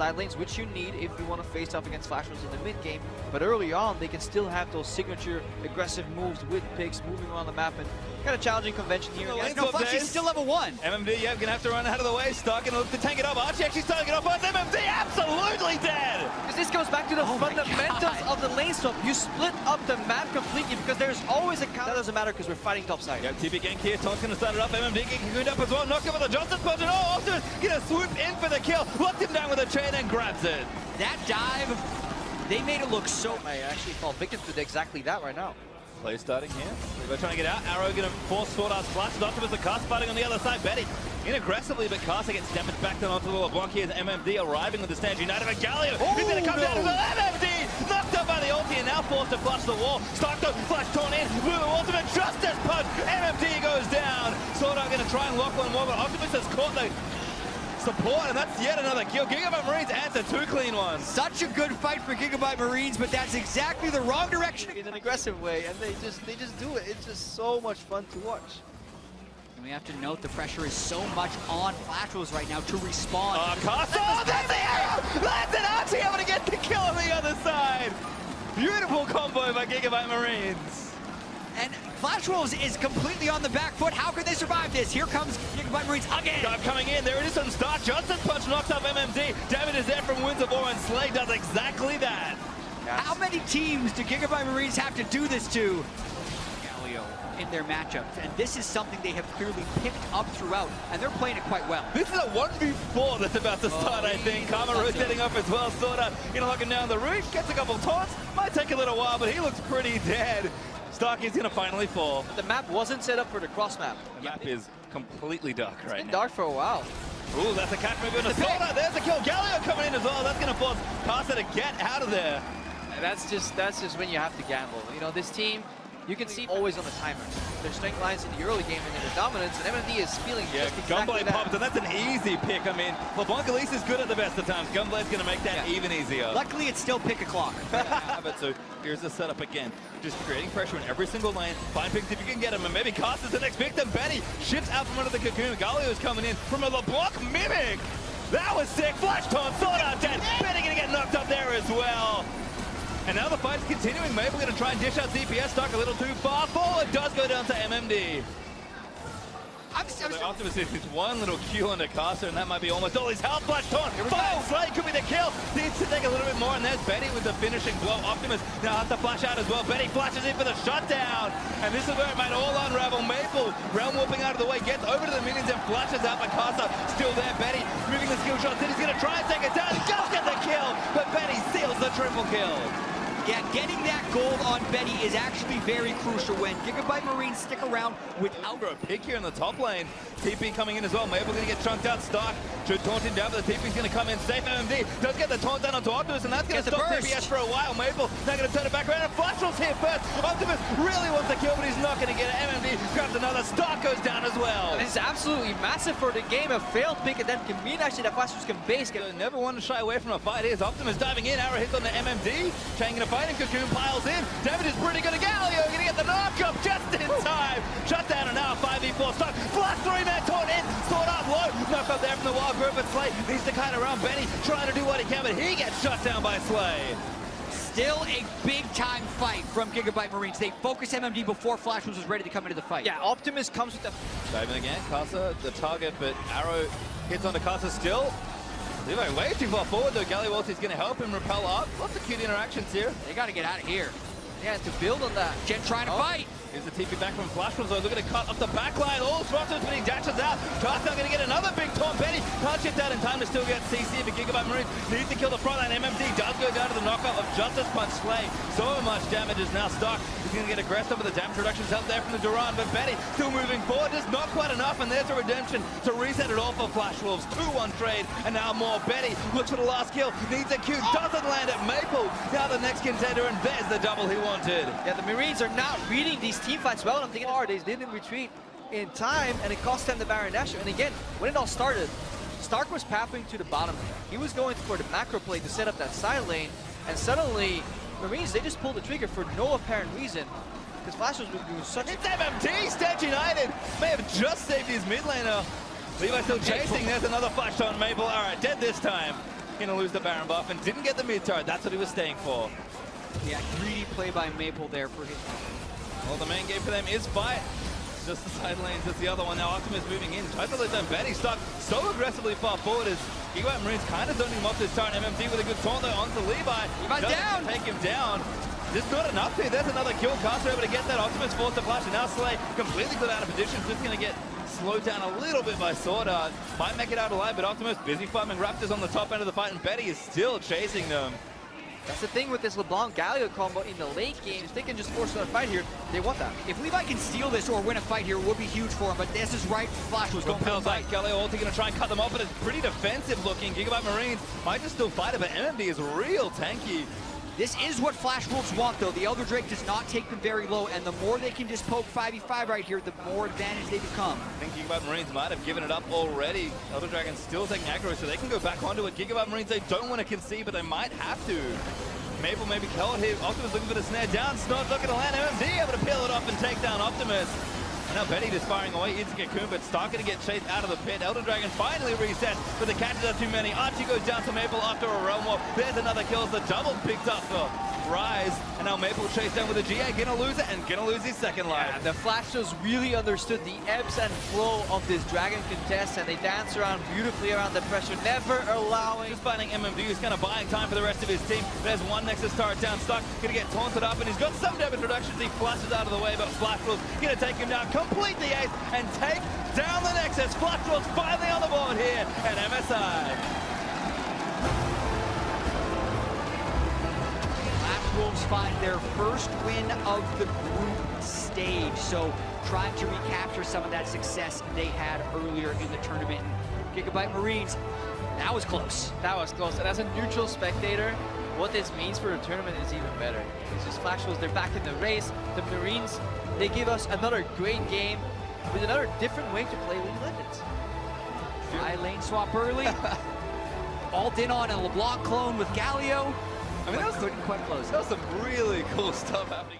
side lanes, which you need if you want to face off against Flash Wolves in the mid game. But early on, they can still have those signature aggressive moves with picks moving around the map, and kind of challenging convention here. No, Flash is still level 1. MMD, yeah, gonna have to run out of the way. Stark gonna look to tank it up. Archie actually starting it off. But MMD absolutely dead. Because this goes back to the fundamentals of the lane swap. You split up the map completely because there's always a counter. That doesn't matter because we're fighting topside. Yeah, TP gank here. Taunt's gonna start it up. MMD getting cocooned up as well. Knocked over the Johnson punch. And oh, Optimus gonna swoop in for the kill. Locked him down with a chain and grabs it. That dive, they made it look so... I actually fall victim to exactly that right now. Play starting here. They're trying to get out. Arrow gonna force Sword Art's flash. Optimus the cast fighting on the other side. Betty in aggressively, but Casta gets damaged back down onto the LeBlanc. Here's MMD arriving with the Stand United. But Galio is gonna come down to the MMD. Knocked up by the ulti and now forced to flush the wall. Stark though, flash torn in. Blue ultimate justice punch. MMD goes down. Sword Art gonna try and lock one more, but Optimus has caught the support, and that's yet another kill. Gigabyte Marines answer 2 clean ones. Such a good fight for Gigabyte Marines, but that's exactly the wrong direction. In an aggressive way, and they just do it. It's just so much fun to watch. And we have to note the pressure is so much on Flash Wolves right now to respond. Casta, oh, that's the arrow! That's an Archie able to get the kill on the other side. Beautiful combo by Gigabyte Marines. And Flash Wolves is completely on the back foot. How can they survive this? Here comes Gigabyte Marines again. Dive coming in. There it is on Stark. Johnson punch knocks up MMD. Damage is there from Winds of War, and Slay does exactly that. Yes. How many teams do Gigabyte Marines have to do this to? Galio in their matchups, and this is something they have clearly picked up throughout, and they're playing it quite well. This is a 1v4 that's about to start, I think. Karma rotating up as well. Sword Art gonna lock him down the root. Gets a couple taunts. Might take a little while, but he looks pretty dead. Stark is gonna finally fall. The map wasn't set up for the cross map. The map is completely dark right now. It's been dark for a while. Ooh, that's a catch move in a Sword Art. There's a kill. Galio coming in as well. That's gonna force Casta to get out of there. And that's just when you have to gamble. You know, this team, you can see always on the timer. Their strength lines in the early game and their dominance, and MMD is feeling just exactly Gunblade pops, and that's an easy pick. I mean, LeBlanc at least is good at the best of times. Gunblade's gonna make that even easier. Luckily, it's still pick o'clock. But so here's the setup again. Just creating pressure in every single lane. Find picks if you can get him, and maybe Casta's the next victim. Betty shifts out from under the cocoon. Galio is coming in from a LeBlanc mimic. That was sick. Flash taunt, Sword Art dead. Betty gonna get knocked up there as well. And now the fight's continuing. Maybe we're gonna try and dish out DPS. Stuck a little too far forward. Does go down to MMD. Optimus is one little Q on the Casta, and that might be almost all his health. Flash taunt. Oh, Slay could be the kill. Needs to take a little bit more, and there's Betty with the finishing blow. Optimus now has to flash out as well. Betty flashes in for the shutdown, and this is where it might all unravel. Maple realm warping out of the way, gets over to the minions and flashes out. But Casta still there. Betty moving the skill shot. Then he's gonna try and take it down. He does get the kill, but Betty seals the triple kill. Yeah, getting that gold on Betty is actually very crucial when Gigabyte Marines stick around without a pick here in the top lane. TP coming in as well. Maple gonna get chunked out. Stark should taunt him down, but the TP's gonna come in safe. MMD does get the taunt down onto Optimus, and that's gonna stop TPS for a while. Maple now gonna turn it back around, and Flash Wolves here first. Optimus really wants to kill, but he's not gonna get it. MMD grabs another. Stark goes down as well. This is absolutely massive for the game. A failed pick, and then can mean actually that Flash Wolves can base. Never want to shy away from a fight. Here's Optimus diving in. Arrow hits on the MMD. Changing a fighting cocoon piles in. Damage is pretty good. Galio gonna get the knock up just in time. Shut down, and now a 5v4 Stark. Flash 3-man taunt in. Sword Art low. Knock up there from the wild group, but Slay needs to kite around. Betty trying to do what he can, but he gets shut down by Slay. Still a big-time fight from Gigabyte Marines. They focus MMD before Flash was ready to come into the fight. Yeah, Optimus comes with the... Diving again. Casta the target, but Arrow hits onto Casta still. Levi way too far forward though. Galliwalty is going to help him repel up. Lots of cute interactions here. They got to get out of here. Yeah, to build on that. Jen trying to fight. Here's the TP back from Flash Wolves. Looking to cut up the back line. Oh, Swanson spinning dashes out. Casta going to get another big taunt. Betty can't shift out in time to still get CC, but Gigabyte Marines needs to kill the front line. MMD does go down to the knockout of Justice Punch. Slay. So much damage is now Stark. He's going to get aggressive with the damage reductions out there from the Duran, but Betty still moving forward. Just not quite enough, and there's a redemption to reset it all for Flash Wolves. 2-1 trade, and now more. Betty looks for the last kill. Needs a Q. Doesn't land at Maple. Now the next contender, and there's the double he wanted. Yeah, the Marines are not reading these team fights well. I'm thinking they didn't retreat in time, and it cost them the Baron Nashor. And again, when it all started, Stark was pathing to the bottom. He was going for the macro play to set up that side lane, and suddenly Marines, they just pulled the trigger for no apparent reason. Because Flash was doing such... It's MMD! Stand United may have just saved his mid laner. Levi still chasing. There's another flash on Maple. All right, dead this time. Gonna lose the Baron buff and didn't get the mid turret. That's what he was staying for. Yeah, greedy play by Maple there for his. Well, the main game for them is fight. Just the side lanes as the other one. Now Optimus moving in. Tries to let them Betty stuck so aggressively far forward as Gigabyte Marines kind of zoning him off this turret. MMD with a good taunt though onto Levi. Levi's down! Take him down. There's not enough here. There's another kill. Caster able to get that. Optimus forced to flash and now Slay completely put out of position. Just going to get slowed down a little bit by Sword Art. Might make it out alive, but Optimus busy farming Raptors on the top end of the fight and Betty is still chasing them. That's the thing with this LeBlanc Galio combo in the late game. If they can just force another fight here, they want that. If Levi can steal this or win a fight here, it would be huge for him, but this is right. Flash was going for the fight. Galio ulti going to try and cut them off, but it's pretty defensive looking. Gigabyte Marines might just still fight it, but MMD is real tanky. This is what Flash Wolves want, though. The Elder Drake does not take them very low, and the more they can just poke 5v5 right here, the more advantage they become. I think Gigabyte Marines might have given it up already. Elder Dragon's still taking aggro, so they can go back onto it. Gigabyte Marines, they don't want to concede, but they might have to. Maple maybe killed here. Optimus looking for the snare down. Snod's not going to land. MMD able to peel it off and take down Optimus. And now Betty just firing away into Cocoon, but Stark going to get chased out of the pit. Elder Dragon finally resets, but the catches are too many. Archie goes down to Maple after a realm war. There's another kill as the double picked up for Rise. And now Maple chased down with a GA. Gonna lose it and gonna lose his second life. Yeah, the Flash just really understood the ebbs and flow of this Dragon contest, and they dance around beautifully around the pressure, never allowing. Just finding MMD, who's kind of buying time for the rest of his team. There's one Nexus turret down. Stark gonna get taunted up, and he's got some damage reductions. He flashes out of the way, but Flash Wolves gonna take him down, complete the ace, and take down the Nexus. Flash Wolves finally on the board here at MSI. Wolves find their first win of the group stage, so trying to recapture some of that success they had earlier in the tournament. Gigabyte Marines, that was close. That was close, and as a neutral spectator, what this means for the tournament is even better. It's just Flash Wolves, they're back in the race. The Marines, they give us another great game with another different way to play League of Legends. High lane swap early. Alt in on a LeBlanc clone with Galio. I mean, couldn't quite close. That was some really cool stuff happening.